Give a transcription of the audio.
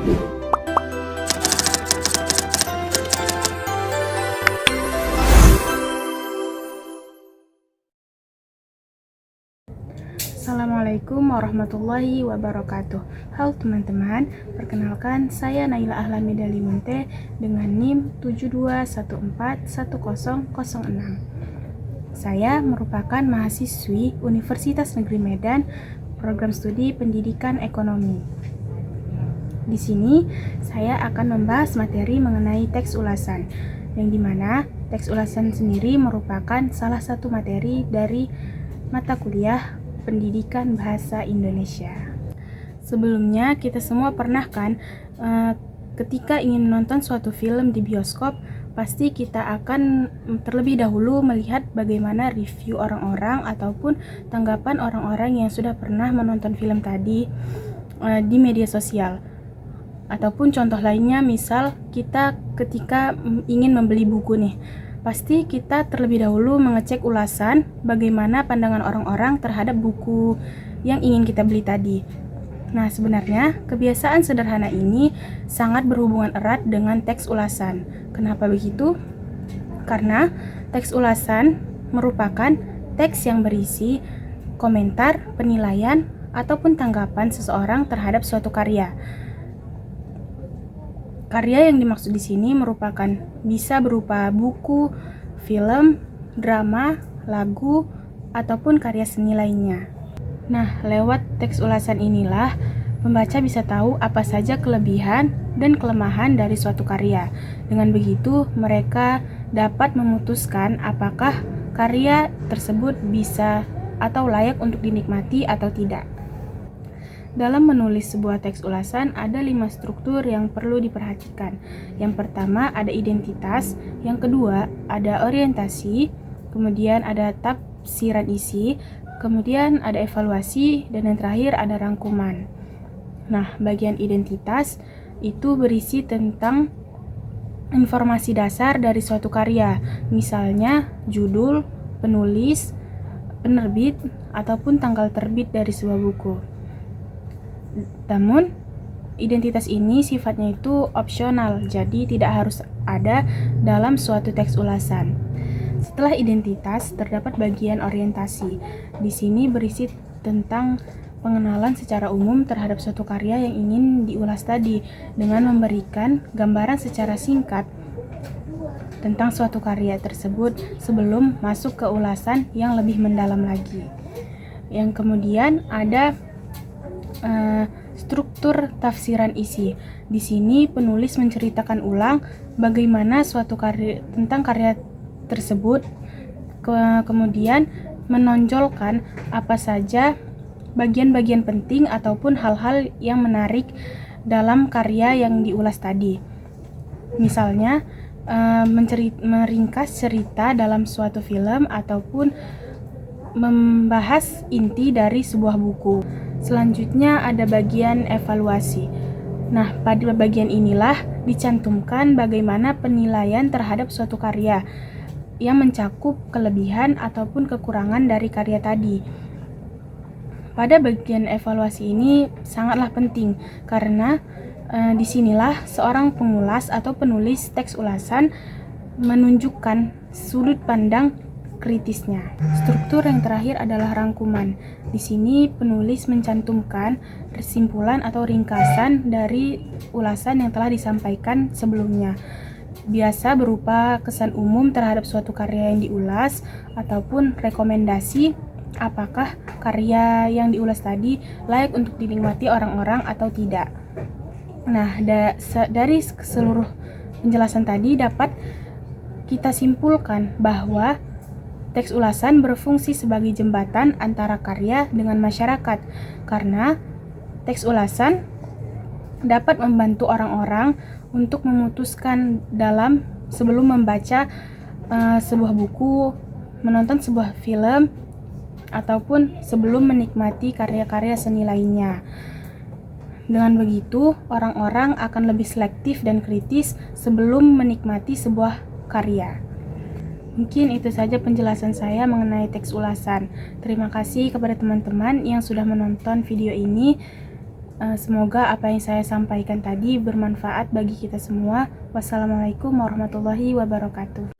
Assalamualaikum warahmatullahi wabarakatuh. Halo teman-teman, perkenalkan saya Naila Ahlan Dalimunte dengan NIM 72141006. Saya merupakan mahasiswi Universitas Negeri Medan, program studi Pendidikan Ekonomi. Di sini saya akan membahas materi mengenai teks ulasan, yang dimana teks ulasan sendiri merupakan salah satu materi dari mata kuliah Pendidikan Bahasa Indonesia. Sebelumnya kita semua pernah kan ketika ingin menonton suatu film di bioskop, pasti kita akan terlebih dahulu melihat bagaimana review orang-orang ataupun tanggapan orang-orang yang sudah pernah menonton film tadi di media sosial. Ataupun contoh lainnya, misal kita ketika ingin membeli buku nih, pasti kita terlebih dahulu mengecek ulasan bagaimana pandangan orang-orang terhadap buku yang ingin kita beli tadi. Nah, sebenarnya kebiasaan sederhana ini sangat berhubungan erat dengan teks ulasan. Kenapa begitu? Karena teks ulasan merupakan teks yang berisi komentar, penilaian, ataupun tanggapan seseorang terhadap suatu karya. Karya yang dimaksud di sini merupakan bisa berupa buku, film, drama, lagu, ataupun karya seni lainnya. Nah, lewat teks ulasan inilah pembaca bisa tahu apa saja kelebihan dan kelemahan dari suatu karya. Dengan begitu, mereka dapat memutuskan apakah karya tersebut bisa atau layak untuk dinikmati atau tidak. Dalam menulis sebuah teks ulasan, ada 5 struktur yang perlu diperhatikan. Yang pertama ada identitas, yang kedua ada orientasi, kemudian ada tafsiran isi, kemudian ada evaluasi, dan yang terakhir ada rangkuman. Nah, bagian identitas itu berisi tentang informasi dasar dari suatu karya, misalnya judul, penulis, penerbit, ataupun tanggal terbit dari sebuah buku. Namun, identitas ini sifatnya itu opsional, jadi tidak harus ada dalam suatu teks ulasan. Setelah identitas, terdapat bagian orientasi. Di sini berisi tentang pengenalan secara umum terhadap suatu karya yang ingin diulas tadi, dengan memberikan gambaran secara singkat tentang suatu karya tersebut sebelum masuk ke ulasan yang lebih mendalam lagi. Yang kemudian ada struktur tafsiran isi. Di sini penulis menceritakan ulang bagaimana suatu karya tentang karya tersebut, kemudian menonjolkan apa saja bagian-bagian penting ataupun hal-hal yang menarik dalam karya yang diulas tadi. Misalnya meringkas cerita dalam suatu film ataupun membahas inti dari sebuah buku. Selanjutnya ada bagian evaluasi. Nah, pada bagian inilah dicantumkan bagaimana penilaian terhadap suatu karya yang mencakup kelebihan ataupun kekurangan dari karya tadi. Pada bagian evaluasi ini sangatlah penting karena disinilah seorang pengulas atau penulis teks ulasan menunjukkan sudut pandang kritisnya. Struktur yang terakhir adalah rangkuman. Di sini penulis mencantumkan kesimpulan atau ringkasan dari ulasan yang telah disampaikan sebelumnya. Biasa berupa kesan umum terhadap suatu karya yang diulas ataupun rekomendasi apakah karya yang diulas tadi layak untuk dinikmati orang-orang atau tidak. Nah, dari seluruh penjelasan tadi dapat kita simpulkan bahwa teks ulasan berfungsi sebagai jembatan antara karya dengan masyarakat, karena teks ulasan dapat membantu orang-orang untuk memutuskan sebelum membaca sebuah buku, menonton sebuah film, ataupun sebelum menikmati karya-karya seni lainnya. Dengan begitu, orang-orang akan lebih selektif dan kritis sebelum menikmati sebuah karya. Mungkin itu saja penjelasan saya mengenai teks ulasan. Terima kasih kepada teman-teman yang sudah menonton video ini. Semoga apa yang saya sampaikan tadi bermanfaat bagi kita semua. Wassalamualaikum warahmatullahi wabarakatuh.